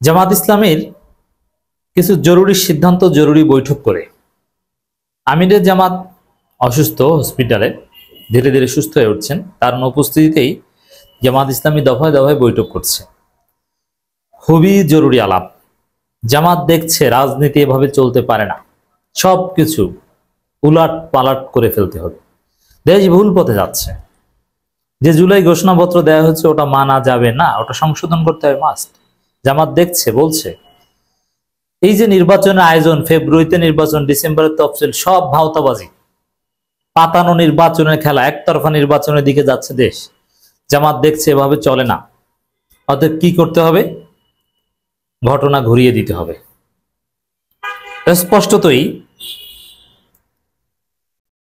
জামাত ইসলামের কিছু জরুরি সিদ্ধান্ত জরুরি বৈঠক করে আমিরের জামাত অসুস্থ, হসপিটালে ধীরে ধীরে সুস্থ হয়ে উঠছেন। তার অনুপস্থিতিতেই জামাত ইসলামী দফায় দফায় বৈঠক করছে। খুবই জরুরি আলাপ। জামাত দেখছে রাজনীতি এভাবে চলতে পারে না, সব কিছু উলাট পালাট করে ফেলতে হবে। দেশ ভুল পথে যাচ্ছে। যে জুলাই ঘোষণাপত্র দেওয়া হচ্ছে ওটা মানা যাবে না, ওটা সংশোধন করতে হবে মাস্ট। জামাত দেখছে, বলছে এই যে নির্বাচনের আয়োজন, ফেব্রুয়ারিতে নির্বাচন, ডিসেম্বরের তফসিল, সব ভাওতাবাজি, পাতানো নির্বাচনের খেলা, একতরফা নির্বাচনের দিকে যাচ্ছে দেশ। জামাত দেখছে এভাবে চলে না। অতএব কি করতে হবে? ঘটনা ঘুরিয়ে দিতে হবে। স্পষ্টতই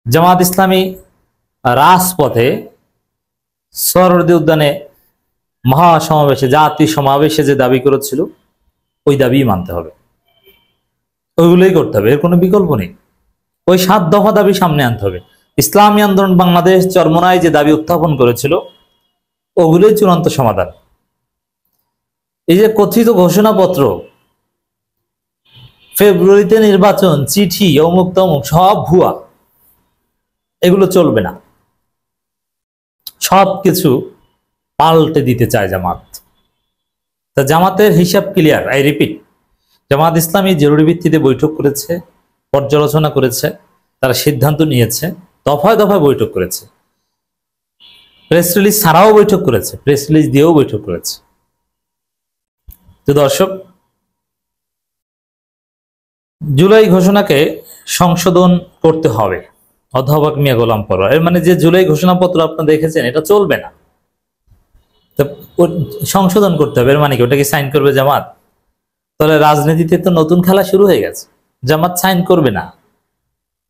জামাত ইসলামী রাজপথে, সরোয়ার্দী উদ্যানে, মহাসমাবেশে, জাতি সমাবেশে যে দাবি করেছিল ওই দাবি মানতে হবে, ওইগুলোই করতে হবে। এর কোনো বিকল্প নেই। ওই 7 দফা দাবি সামনে আনতে হবে। ইসলামী আন্দোলন বাংলাদেশ চরমোনাই যে দাবি উত্থাপন করেছিল ওগুলোই চূড়ান্ত সমাধান। এই যে কথিত ঘোষণাপত্র, ফেব্রুয়ারিতে নির্বাচন, চিঠি, অমুক তমুক, সব ভুয়া, এগুলো চলবে না। সব কিছু পাল্টে দিতে চায় জামাত। তা জামাতের হিসাব clear. I repeat, Jamaat Islami জরুরি ভিত্তিতে বৈঠক করেছে, পর্যালোচনা করেছে, তারা সিদ্ধান্ত নিয়েছে, দফায় দফায় বৈঠক করেছে, প্রেস রিলিজ ছাড়াও বৈঠক করেছে, প্রেস রিলিজ দিয়েও বৈঠক করেছে। তো দর্শক, জুলাই ঘোষণাকে সংশোধন করতে হবে। অধ্যাপক মিয়া গোলাম পরোয়ার, এর মানে যে জুলাই ঘোষণাপত্র আপনারা দেখেছেন এটা চলবে না, সংশোধন করতে হবে। এর মানে কি ওটা কি সাইন করবে জামাত? তাহলে রাজনীতিতে তো নতুন খেলা শুরু হয়ে গেছে। জামাত সাইন করবে না।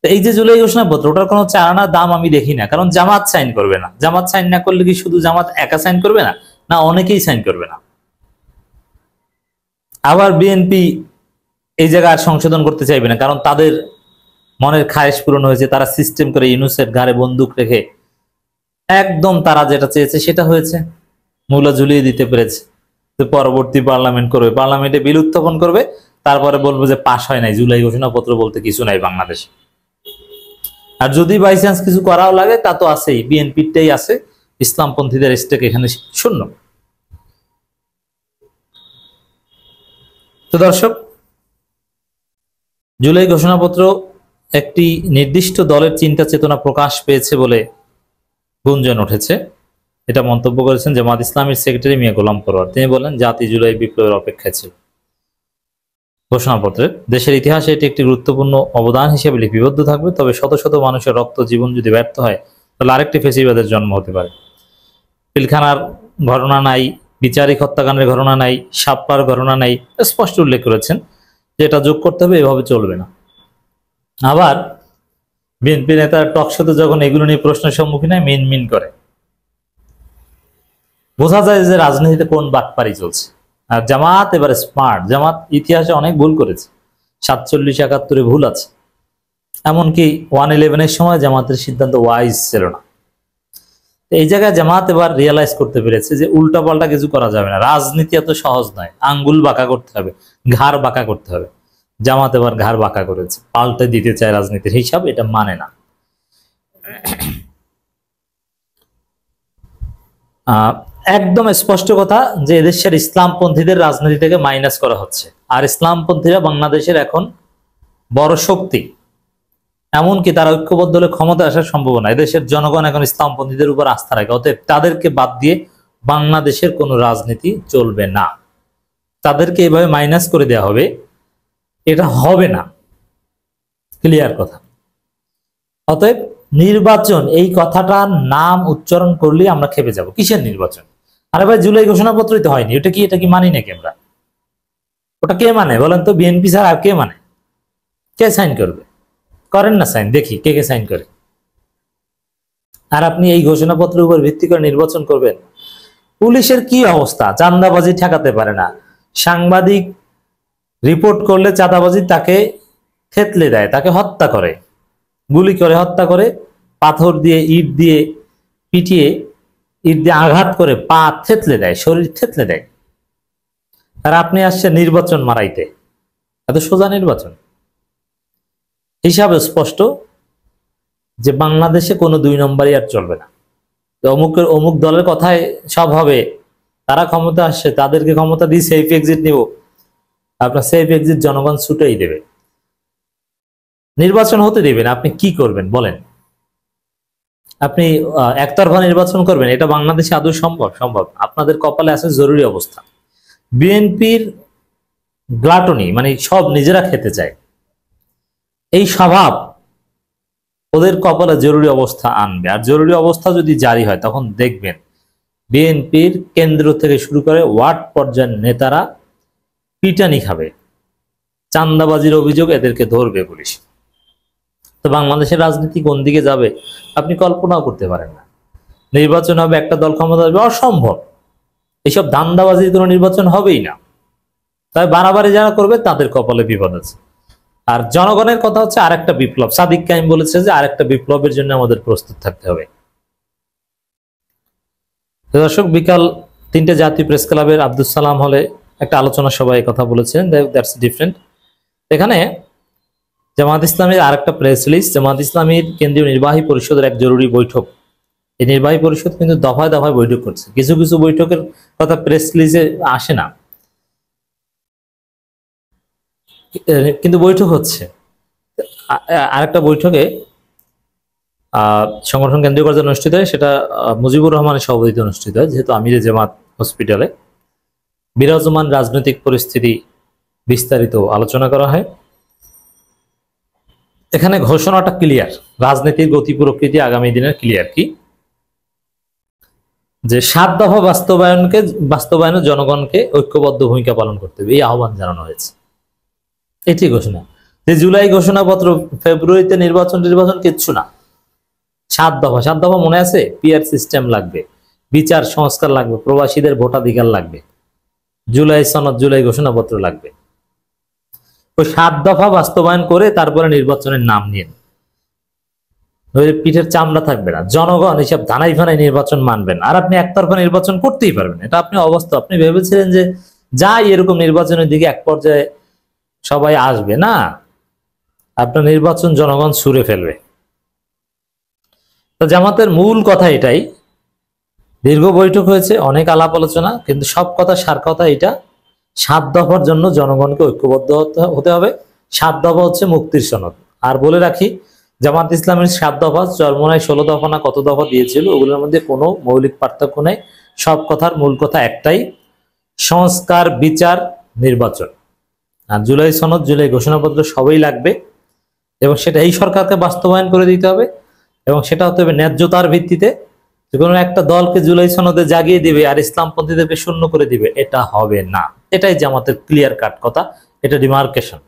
এই যে জুলাই ঘোষণাপত্র, ওটার কোনো চারানা দাম আমি দেখি না, কারণ জামাত সাইন করবে না। জামাত সাইন না করলে কি শুধু জামাত একা সাইন করবে না, না অনেকেই সাইন করবে না। আবার বিএনপি এই জায়গায় সংশোধন করতে চাইবে না, কারণ তাদের মনের খায়েশ পূরণ হয়েছে। তারা সিস্টেম করে ইউনূসের ঘাড়ে বন্দুক রেখে একদম তারা যেটা চেয়েছে সেটা হয়েছে, মূলা ঝুলিয়ে দিতে পেরেছে। তো পরবর্তী পার্লামেন্ট করবে, পার্লামেন্টে বিল উত্থাপন করবে, তারপরে বলবো যে পাশ হয় নাই, জুলাই ঘোষণাপত্র বলতে কিছু নাই বাংলাদেশে। আর যদি বাই চান্স কিছু করাও লাগে তা তো আছেই, বিএনপিটাই আছে, ইসলামপন্থীদের স্টেক এখানে শূন্য। তো দর্শক, জুলাই ঘোষণাপত্র একটি নির্দিষ্ট দলের চিন্তা চেতনা প্রকাশ পেয়েছে বলে গুঞ্জন উঠেছে। এটা মন্তব্য করেছেন জামাত ইসলামীর সেক্রেটারি মিয়া গোলাম পরোয়ার। তিনি বলেন, জাতি জুলাই বিপ্লবের অপেক্ষায় ছিল। ঘোষণাপত্রের দেশের ইতিহাসে এটি একটি গুরুত্বপূর্ণ অবদান হিসেবে লিপিবদ্ধ থাকবে। তবে শত শত মানুষের রক্ত, জীবন যদি ব্যর্থ হয় তাহলে আরেকটি ফেসিবাদের জন্ম হতে পারে। পিলখানার ঘটনা নাই, বিচারিক হত্যাকাণ্ডের ঘটনা নাই, সাপ্পার ঘটনা নাই, স্পষ্ট উল্লেখ করেছেন যে এটা যোগ করতে হবে, এভাবে চলবে না। আবার বিএনপি নেতার টকশোতে যখন এগুলো নিয়ে প্রশ্নের সম্মুখীন হয়, মিন মিন করে। বোঝা যায় যে রাজনীতিতে কোন বাটপারি চলছে। আর জামাত এবারে স্মার্ট। জামাত ইতিহাসে অনেক ভুল করেছে, 47, 71-এ ভুল আছে। এমনকি 111-এর সময় জামাতের সিদ্ধান্ত ওয়াইজ ছিল না। এই জায়গায় জামাত এবার রিয়েলাইজ করতে পেরেছে যে উল্টা পাল্টা কিছু করা যাবে না। রাজনীতি এত সহজ নয়, আঙ্গুল বাঁকা করতে হবে, ঘাড় বাঁকা করতে হবে। জামাত এবার ঘাড় বাঁকা করেছে, পাল্টে দিতে চায় রাজনীতির হিসাব, এটা মানে না। একদম স্পষ্ট কথা যে এদেশের ইসলামপন্থীদের রাজনীতি থেকে মাইনাস করা হচ্ছে। আর ইসলামপন্থীরা বাংলাদেশের এখন বড় শক্তি, এমনকি তারা ঐক্যবদ্ধ হলে ক্ষমতায় আসার সম্ভাবনা। এদেশের জনগণ এখন ইসলামপন্থীদের উপর আস্থা রাখে। অতএব তাদেরকে বাদ দিয়ে বাংলাদেশের কোনো রাজনীতি চলবে না। তাদেরকে এভাবে মাইনাস করে দেওয়া হবে, এটা হবে না। ক্লিয়ার কথা। অতএব নির্বাচন, এই কথাটার নাম উচ্চারণ করলেই আমরা খেপে যাব। কিসের নির্বাচন? আরে ভাই, জুলাই ঘোষণাপত্রই তো হয়নি, এটা কি মানি নাকি আমরা? ওটা কে মানে বলেন তো? বিএনপি স্যার আর কে মানে? কে সাইন করবে? করেন না সাইন, দেখি কে কে সাইন করে। আর আপনি এই ঘোষণাপত্রের উপর ভিত্তি করে নির্বাচন করবেন? পুলিশের কি অবস্থা? চাঁদাবাজি ঠেকাতে পারে না। সাংবাদিক রিপোর্ট করলে চাঁদাবাজি, তাকে থেতলে দেয়, তাকে হত্যা করে, গুলি করে হত্যা করে, পাথর দিয়ে, ইট দিয়ে পিটিয়ে, ইট দিয়ে আঘাত করে পা থেতলে দেয়, শরীর থেতলে দেয়। আর আপনি আসছেন নির্বাচন মারাইতে। এত সোজা নির্বাচন? হিসাবে স্পষ্ট যে বাংলাদেশে কোনো 2 নম্বরই আর চলবে না। অমুক দলের কথায় সব হবে, তারা ক্ষমতা আসছে, তাদেরকে ক্ষমতা দিয়ে সেফ এক্সিট নিব। আপনার সেফ এক্সিট জনগণ ছুটেই দেবে। নির্বাচন হতে দেবেন, আপনি কি করবেন বলেন? আপনি একতরফা নির্বাচন করবেন? এটা বাংলাদেশে আদৌ সম্ভব? সম্ভব। আপনাদের কপালে আছে জরুরি অবস্থা। বিএনপির গ্লাটনি, মানে সব নিজেরা খেতে চায়, এই স্বভাব ওদের কপালে জরুরি অবস্থা আনবে। আর জরুরি অবস্থা যদি জারি হয়, তখন দেখবেন বিএনপির কেন্দ্র থেকে শুরু করে ওয়ার্ড পর্যায়ের নেতারা পিটানি খাবে। চাঁদাবাজির অভিযোগ এদেরকে ধরবে পুলিশ। তো বাংলাদেশের রাজনীতি কোন দিকে যাবে আপনি কল্পনাও করতে পারেন না। নির্বাচন হবে, একটা দল ক্ষমতা আসবে, অসম্ভব। এইসব ধান্দাবাজির কোনো নির্বাচন হবেই না। তাই বাড়াবাড়ি যারা করবে তাদের কপালে বিপদ আছে। আর জনগণের কথা হচ্ছে আরেকটা বিপ্লব। সাদিক কাইম বলেছে যে আরেকটা বিপ্লবের জন্য আমাদের প্রস্তুত থাকতে হবে। দর্শক, বিকাল 3টে জাতীয় প্রেস ক্লাবের আব্দুল সালাম হলে একটা আলোচনা সভায় কথা বলেছেন। That's different. এখানে জামাত ইসলামের আরেকটা প্রেস রিলিজ, জামাত ইসলামীর কেন্দ্রীয় নির্বাহী পরিষদের এক জরুরি বৈঠক। এই নির্বাহী পরিষদ কিন্তু দফায় দফায় বৈঠক করছে। কিছু কিছু বৈঠকের কথা প্রেস রিলিজে আসে না, কিন্তু বৈঠক হচ্ছে। আরেকটা বৈঠকে সংগঠন কেন্দ্রীয় পর্যায়ে অনুষ্ঠিত হয়, সেটা মুজিবুর রহমানের সভাপতিত্বে অনুষ্ঠিত হয়। যেহেতু আমিরে জামাত হসপিটালে বিরাজমান রাজনৈতিক পরিস্থিতি বিস্তারিত আলোচনা করা হয়। এখানে ঘোষণাটা ক্লিয়ার, রাজনীতির গতি প্রকৃতি আগামী দিনের ক্লিয়ার। কি যে 7 দফা বাস্তবায়নে জনগণকে ঐক্যবদ্ধ ভূমিকা পালন করতে হবে, এই আহ্বান জানানো হয়েছে। এটি ঘোষণা। যে জুলাই ঘোষণাপত্র, ফেব্রুয়ারিতে নির্বাচন কিচ্ছু না। 7 দফা মনে আছে? পিআর সিস্টেম লাগবে, বিচার সংস্কার লাগবে, প্রবাসীদের ভোটাধিকার লাগবে, জুলাই সনদ, জুলাই ঘোষণাপত্র লাগবে। ওই 7 দফা বাস্তবায়ন করে তারপরে নির্বাচনের নাম নিয়ে পিঠের চামড়া থাকবে না। জনগণ এসব ধানাই ফানাই নির্বাচন মানবেন। আর আপনি একতরফা নির্বাচন করতেই পারবেন, এটা আপনি অবস্থা। আপনি ভেবেছিলেন যে যাই এরকম নির্বাচনের দিকে এক পর্যায়ে সবাই আসবে না, আপনার নির্বাচন জনগণ ছুঁড়ে ফেলবে। তো জামাতের মূল কথা এটাই। দীর্ঘ বৈঠক হয়েছে, অনেক আলাপ আলোচনা, কিন্তু সব কথা সার কথা এটা, 7 দফার জন্য জনগণকে ঐক্যবদ্ধ হতে হবে। 7 দফা হচ্ছে মুক্তির সনদ। আর বলে রাখি, জামাত ইসলামের 7 দফা চরমোনায় 16 দফা না কত দফা দিয়েছিল, ওগুলোর মধ্যে কোনো মৌলিক পার্থক্য নেই। সব কথার মূল কথা একটাই, সংস্কার, বিচার, নির্বাচন। আর জুলাই সনদ, জুলাই ঘোষণাপত্র সবই লাগবে, এবং সেটা এই সরকারকে বাস্তবায়ন করে দিতে হবে। এবং সেটা হতে হবে ন্যায্যতার ভিত্তিতে। যে কোনো একটা দলকে জুলাই সনদে জাগিয়ে দিবে আর ইসলামপন্থীদেরকে শূন্য করে দিবে, এটা হবে না। এটাই জামাতের ক্লিয়ার কাট কথা, এটা ডিমার্কেশন।